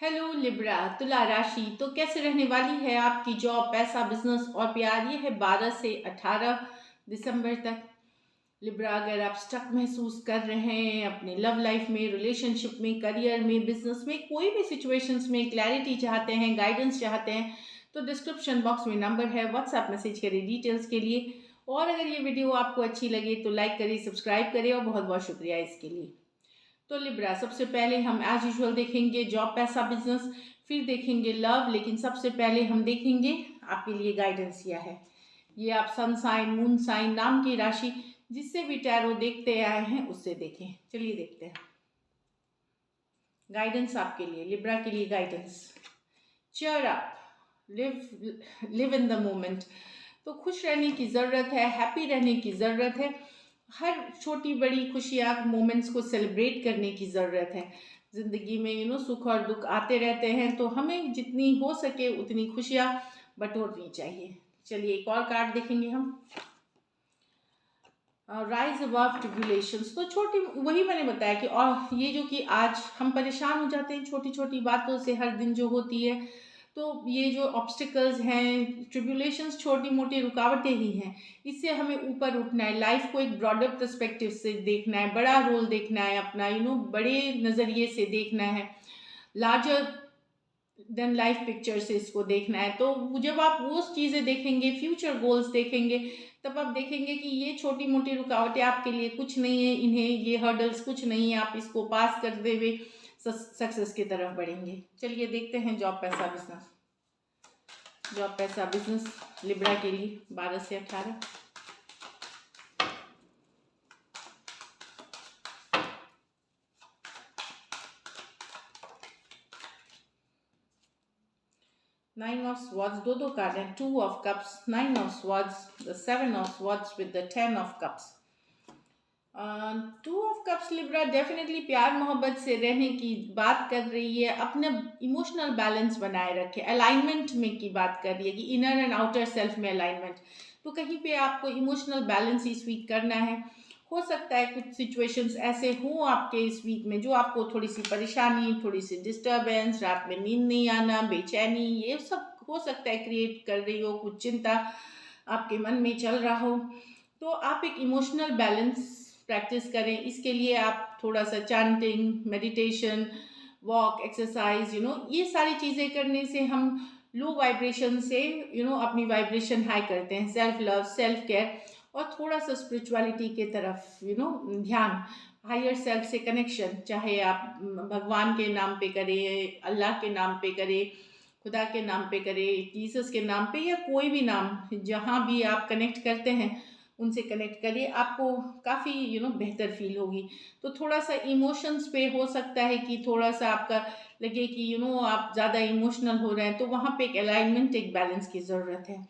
Hello Libra तुला राशि तो कैसे रहने वाली है आपकी जॉब, पैसा, बिजनेस और प्यार। ये है 12 से 18 दिसंबर तक। लिब्रा, अगर आप स्टक महसूस कर रहे हैं अपने लव लाइफ में, रिलेशनशिप में, करियर में, बिजनेस में, कोई भी सिचुएशंस में क्लैरिटी चाहते हैं, गाइडेंस चाहते हैं, तो डिस्क्रिप्शन बॉक्स में नंबर है, व्हाट्सएप मैसेज करें डिटेल्स के लिए। और अगर ये वीडियो आपको अच्छी लगे तो लाइक करें, सब्सक्राइब करें, और बहुत बहुत शुक्रिया इसके लिए। तो लिब्रा, सबसे पहले हम एज यूजुअल देखेंगे जॉब, पैसा, बिजनेस, फिर देखेंगे लव, लेकिन सबसे पहले हम देखेंगे आपके लिए गाइडेंस क्या है। ये आप सन साइन, मून साइन, नाम की राशि, जिससे भी टैरो देखते आए हैं उससे देखें। चलिए देखते हैं गाइडेंस आपके लिए, लिब्रा के लिए guidance. Cheer up, live live in the moment. तो खुश रहने की ज़रूरत है, हैप्पी रहने की ज़रूरत है। हर छोटी बड़ी खुशियाँ, मोमेंट्स को सेलिब्रेट करने की ज़रूरत है। ज़िंदगी में सुख और दुख आते रहते हैं, तो हमें जितनी हो सके उतनी खुशियाँ बटोरनी चाहिए। चलिए एक और कार्ड देखेंगे हम। Rise above tribulations. तो छोटी, वही मैंने बताया कि और ये जो कि आज हम परेशान हो जाते हैं छोटी छोटी बातों से, हर दिन जो होती है, तो ये जो ऑब्स्टिकल्स हैं, ट्रिब्यूलेशंस, छोटी मोटी रुकावटें ही हैं। इससे हमें ऊपर उठना है, लाइफ को एक ब्रॉडर पर्सपेक्टिव से देखना है, बड़ा रोल देखना है अपना, बड़े नज़रिए से देखना है, लार्जर देन लाइफ पिक्चर से इसको देखना है। तो जब आप वो चीज़ें देखेंगे, फ्यूचर गोल्स देखेंगे, तब आप देखेंगे कि ये छोटी मोटी रुकावटें आपके लिए कुछ नहीं है, इन्हें ये हर्डल्स कुछ नहीं है, आप इसको पास करते हुए सक्सेस की तरफ बढ़ेंगे। चलिए देखते हैं जॉब, पैसा, बिजनेस। जॉब, पैसा, बिजनेस लिब्रा के लिए 12 से 18। नाइन ऑफ स्वॉर्ड्स, दो दो कार्ड हैं, two of cups, nine of swords, the seven of swords with the 10 of cups. Two of cups Libra definitely प्यार मोहब्बत से रहने की बात कर रही है, अपने इमोशनल बैलेंस बनाए रखे, अलाइनमेंट में की बात कर रही है कि इनर एंड आउटर सेल्फ में अलाइनमेंट। तो कहीं पे आपको इमोशनल बैलेंस इस वीक करना है। हो सकता है कुछ सिचुएशंस ऐसे हों आपके इस वीक में जो आपको थोड़ी सी परेशानी, थोड़ी सी डिस्टर्बेंस, रात में नींद नहीं आना, बेचैनी, ये सब हो सकता है क्रिएट कर रही हो, कुछ चिंता आपके मन में चल रहा हो। तो आप एक इमोशनल बैलेंस प्रैक्टिस करें। इसके लिए आप थोड़ा सा चैंटिंग, मेडिटेशन, वॉक, एक्सरसाइज, ये सारी चीज़ें करने से हम लो वाइब्रेशन से अपनी वाइब्रेशन हाई करते हैं। सेल्फ लव, सेल्फ केयर, और थोड़ा सा स्पिरिचुअलिटी के तरफ ध्यान, हायर सेल्फ से कनेक्शन, चाहे आप भगवान के नाम पे करें, अल्लाह के नाम पे करें, खुदा के नाम पे करें, जीसस के नाम पे, या कोई भी नाम, जहाँ भी आप कनेक्ट करते हैं उनसे कनेक्ट करिए, आपको काफ़ी बेहतर फील होगी। तो थोड़ा सा इमोशंस पे हो सकता है कि थोड़ा सा आपका लगे कि आप ज़्यादा इमोशनल हो रहे हैं, तो वहाँ पे एक अलाइनमेंट, एक बैलेंस की ज़रूरत है।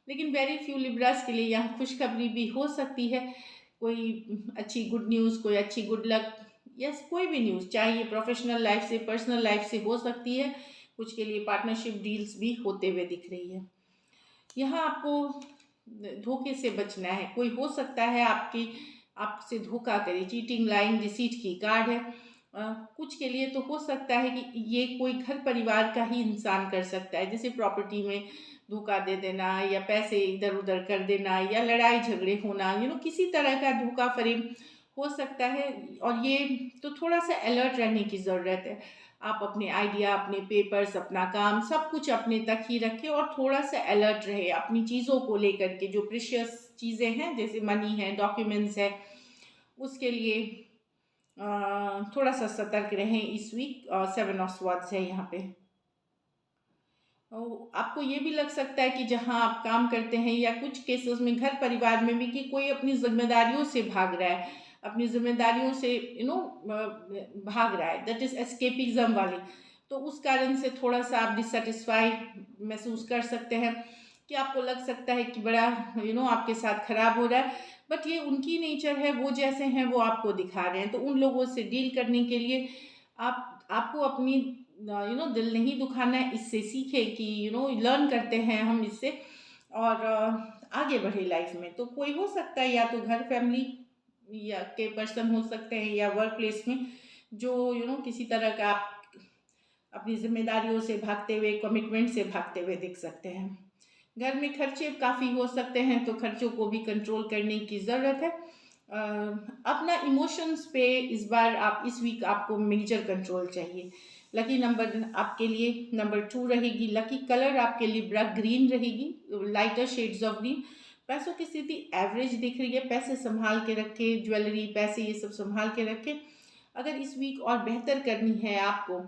लेकिन वेरी फ्यू लिब्रास के लिए यहाँ खुशखबरी भी हो सकती है। कोई अच्छी गुड न्यूज़, कोई अच्छी गुड लक, यस, कोई भी न्यूज़, चाहे ये प्रोफेशनल लाइफ से, पर्सनल लाइफ से हो सकती है। कुछ के लिए पार्टनरशिप डील्स भी होते हुए दिख रही है। यहाँ आपको धोखे से बचना है। कोई हो सकता है आपसे धोखा करे, चीटिंग, लाइंग, डिसीट की कार्ड है। कुछ के लिए तो हो सकता है कि ये कोई घर परिवार का ही इंसान कर सकता है, जैसे प्रॉपर्टी में धोखा दे देना, या पैसे इधर उधर कर देना, या लड़ाई झगड़े होना, किसी तरह का धोखा फरेब हो सकता है। और ये तो थोड़ा सा अलर्ट रहने की ज़रूरत है। आप अपने आइडिया, अपने पेपर्स, अपना काम, सब कुछ अपने तक ही रखें, और थोड़ा सा अलर्ट रहे अपनी चीज़ों को लेकर के, जो प्रीशियस चीज़ें हैं जैसे मनी है, डॉक्यूमेंट्स है, उसके लिए थोड़ा सा सतर्क रहें इस वीक। 7 ऑफ स्वॉर्ड्स है यहाँ पे। आपको ये भी लग सकता है कि जहाँ आप काम करते हैं, या कुछ केसेस में घर परिवार में भी, कि कोई अपनी जिम्मेदारियों से भाग रहा है, अपनी जिम्मेदारियों से भाग रहा है, दैट इज एस्केपिज्म वाली। तो उस कारण से थोड़ा सा आप डिससेटिस्फाइड महसूस कर सकते हैं, कि आपको लग सकता है कि बड़ा आपके साथ खराब हो रहा है। बट ये उनकी नेचर है, वो जैसे हैं वो आपको दिखा रहे हैं। तो उन लोगों से डील करने के लिए आपको अपनी दिल नहीं दुखाना है। इससे सीखे कि लर्न करते हैं हम इससे, और आगे बढ़े लाइफ में। तो कोई हो सकता है, या तो घर फैमिली या के पर्सन हो सकते हैं, या वर्क प्लेस में जो किसी तरह का आप अपनी जिम्मेदारियों से भागते हुए, कमिटमेंट से भागते हुए दिख सकते हैं। घर में खर्चे काफ़ी हो सकते हैं, तो खर्चों को भी कंट्रोल करने की ज़रूरत है। अपना इमोशंस पे इस बार आप इस वीक आपको मेजर कंट्रोल चाहिए। लकी नंबर आपके लिए नंबर 2 रहेगी। लकी कलर आपके लिब्रा ग्रीन रहेगी, लाइटर शेड्स ऑफ ग्रीन। पैसों की स्थिति एवरेज दिख रही है, पैसे संभाल के रखें, ज्वेलरी, पैसे ये सब संभाल के रखें। अगर इस वीक और बेहतर करनी है आपको,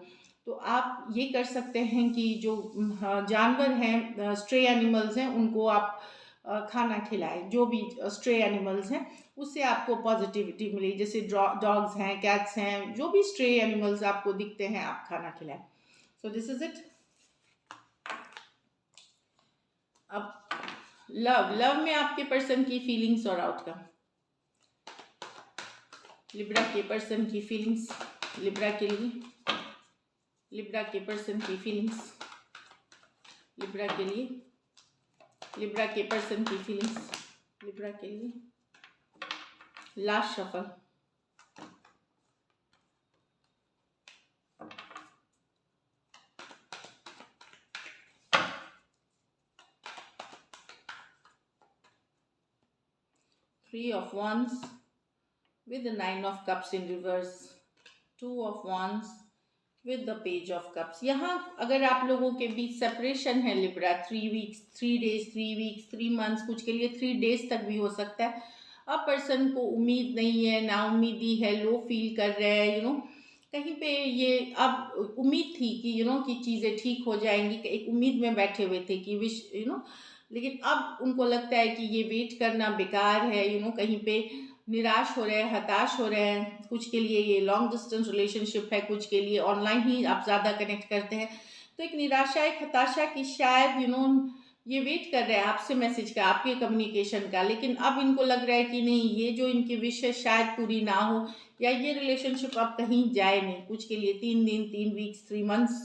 तो आप ये कर सकते हैं कि जो जानवर हैं, स्ट्रे एनिमल्स हैं, उनको आप खाना खिलाएं। जो भी स्ट्रे एनिमल्स हैं उससे आपको पॉजिटिविटी मिलेगी। जैसे डॉग्स हैं, कैट्स हैं, जो भी स्ट्रे एनिमल्स आपको दिखते हैं आप खाना खिलाएं। So this is it. अब लव में आपके पर्सन की फीलिंग्स और आउटकम। लिब्रा के पर्सन की फीलिंग्स, लिब्रा के लिए, लिब्रा के पर्सन की फीलिंग्स, लिब्रा के लिए, लिब्रा के पर्सन की फीलिंग्स, लिब्रा के लिए। Last shuffle. Three of Wands with the Nine of Cups in reverse, Two of Wands with the Page of Cups। यहाँ अगर आप लोगों के बीच सेपरेशन है Libra, 3 weeks, 3 days, 3 weeks, 3 months, कुछ के लिए 3 डेज तक भी हो सकता है। अब पर्सन को उम्मीद नहीं है, ना उम्मीदी है, लो फील कर रहे हैं, कहीं पे ये अब उम्मीद थी कि कि चीज़ें ठीक हो जाएंगी, एक उम्मीद में बैठे हुए थे कि विश लेकिन अब उनको लगता है कि ये वेट करना बेकार है। कहीं पे निराश हो रहे हैं, हताश हो रहे हैं। कुछ के लिए ये लॉन्ग डिस्टेंस रिलेशनशिप है, कुछ के लिए ऑनलाइन ही आप ज़्यादा कनेक्ट करते हैं। तो एक निराशा, एक हताशा की शायद ये वेट कर रहे हैं आपसे मैसेज का, आपके कम्युनिकेशन का। लेकिन अब इनको लग रहा है कि नहीं, ये जो इनकी विश है शायद पूरी ना हो, या ये रिलेशनशिप अब कहीं जाए नहीं। कुछ के लिए 3 दिन, 3 वीक्स, 3 मंथ्स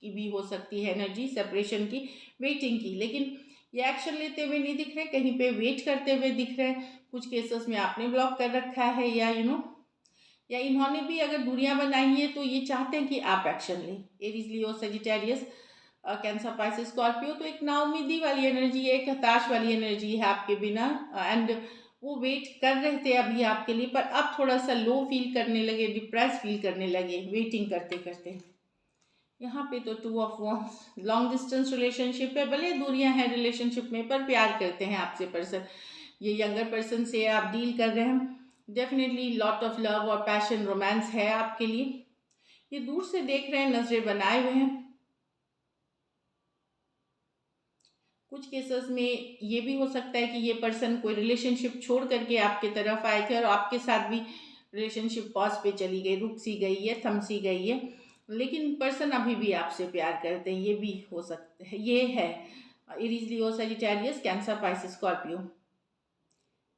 की भी हो सकती है एनर्जी सेपरेशन की, वेटिंग की। लेकिन ये एक्शन लेते हुए नहीं दिख रहे, कहीं पे वेट करते हुए दिख रहे हैं। कुछ केसेस में आपने ब्लॉक कर रखा है, या या इन्होंने भी अगर दूरियां बनाई है तो ये चाहते हैं कि आप एक्शन लें। एरीज, लियो, सजिटेरियस, कैंसर, पाइसेस, स्कॉर्पियो। तो एक नाउमीदी वाली एनर्जी है, एक हताश वाली एनर्जी है आपके बिना। एंड वो वेट कर रहे थे अभी आपके लिए, पर अब थोड़ा सा लो फील करने लगे, डिप्रेस फील करने लगे वेटिंग करते करते। यहाँ पे तो 2 of wands, long distance relationship है, भले दूरियां हैं रिलेशनशिप में, पर प्यार करते हैं आपसे पर्सन। ये यंगर पर्सन से आप डील कर रहे हैं। डेफिनेटली लॉट ऑफ लव और पैशन, रोमांस है आपके लिए। ये दूर से देख रहे हैं, नजरें बनाए हुए हैं। कुछ केसेस में ये भी हो सकता है कि ये पर्सन कोई रिलेशनशिप छोड़ करके आपके तरफ आए थे और आपके साथ भी रिलेशनशिप पॉज पे चली गई, रुक सी गई है, थम सी गई है। लेकिन पर्सन अभी भी आपसे प्यार करते हैं, ये भी हो सकता है। ये है एरीज, लियो, सजिटेरियस, कैंसर, पाइसेस, स्कॉर्पियो।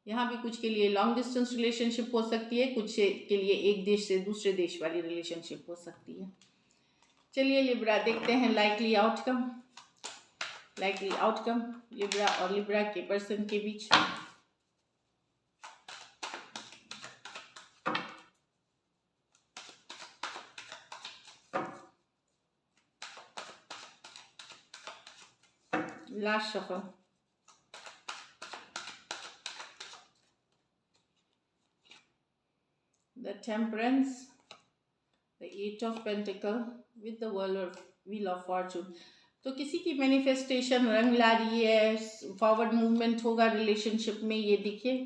यहाँ भी कुछ के लिए लॉन्ग डिस्टेंस रिलेशनशिप हो सकती है, कुछ के लिए एक देश से दूसरे देश वाली रिलेशनशिप हो सकती है। चलिए लिब्रा देखते हैं likely outcome. Likely outcome Libra और लिब्रा के पर्सन के बीच। Last shuffle. The Temperance, the Eight of Pentacles with the Wheel of Fortune। तो किसी की मैनिफेस्टेशन रंग ला रही है, फॉरवर्ड मूवमेंट होगा रिलेशनशिप में। ये देखिए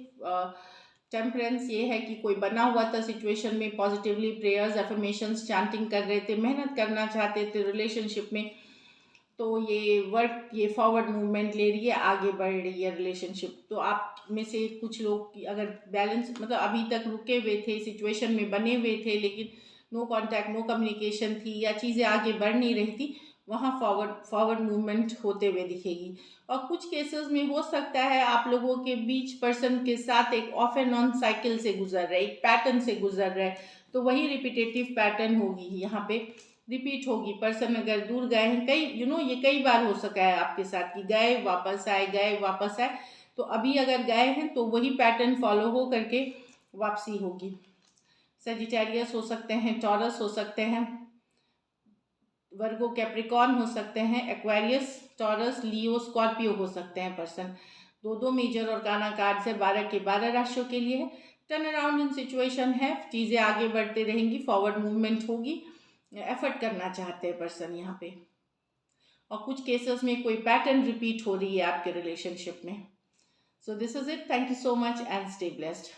टेम्परेंस ये है कि कोई बना हुआ था सिचुएशन में, पॉजिटिवली प्रेयर्स, अफर्मेशंस, चांटिंग कर रहे थे, मेहनत करना चाहते थे रिलेशनशिप में। तो ये वर्क, ये फॉरवर्ड मूवमेंट ले रही है, आगे बढ़ रही है रिलेशनशिप। तो आप में से कुछ लोग अगर बैलेंस, मतलब अभी तक रुके हुए थे, सिचुएशन में बने हुए थे, लेकिन नो कांटेक्ट, नो कम्युनिकेशन थी, या चीज़ें आगे बढ़ नहीं रही थी, वहाँ फॉरवर्ड मूवमेंट होते हुए दिखेगी। और कुछ केसेस में हो सकता है आप लोगों के बीच पर्सन के साथ एक ऑफ एंड ऑन साइकिल से गुजर रहा है, एक पैटर्न से गुजर रहा है। तो वही रिपीटेटिव पैटर्न होगी यहाँ पे, रिपीट होगी। पर्सन अगर दूर गए हैं, कई ये कई बार हो सका है आपके साथ कि गए वापस आए, गए वापस आए। तो अभी अगर गए हैं तो वही पैटर्न फॉलो हो करके वापसी होगी। सजिटेरियस हो सकते हैं, टॉरस हो सकते हैं, वर्गो कैप्रिकॉर्न हो सकते हैं, एक्वेरियस, टॉरस, लियो, स्कॉर्पियो हो सकते हैं पर्सन। दो दो मेजर और काना कार्ड से 12 के 12 राशियों के लिए है। टर्न अराउंड इन सिचुएशन है, चीज़ें आगे बढ़ते रहेंगी, फॉरवर्ड मूवमेंट होगी, एफर्ट करना चाहते हैं पर्सन यहाँ पे। और कुछ केसेस में कोई पैटर्न रिपीट हो रही है आपके रिलेशनशिप में। So this is it, thank you so much and stay blessed.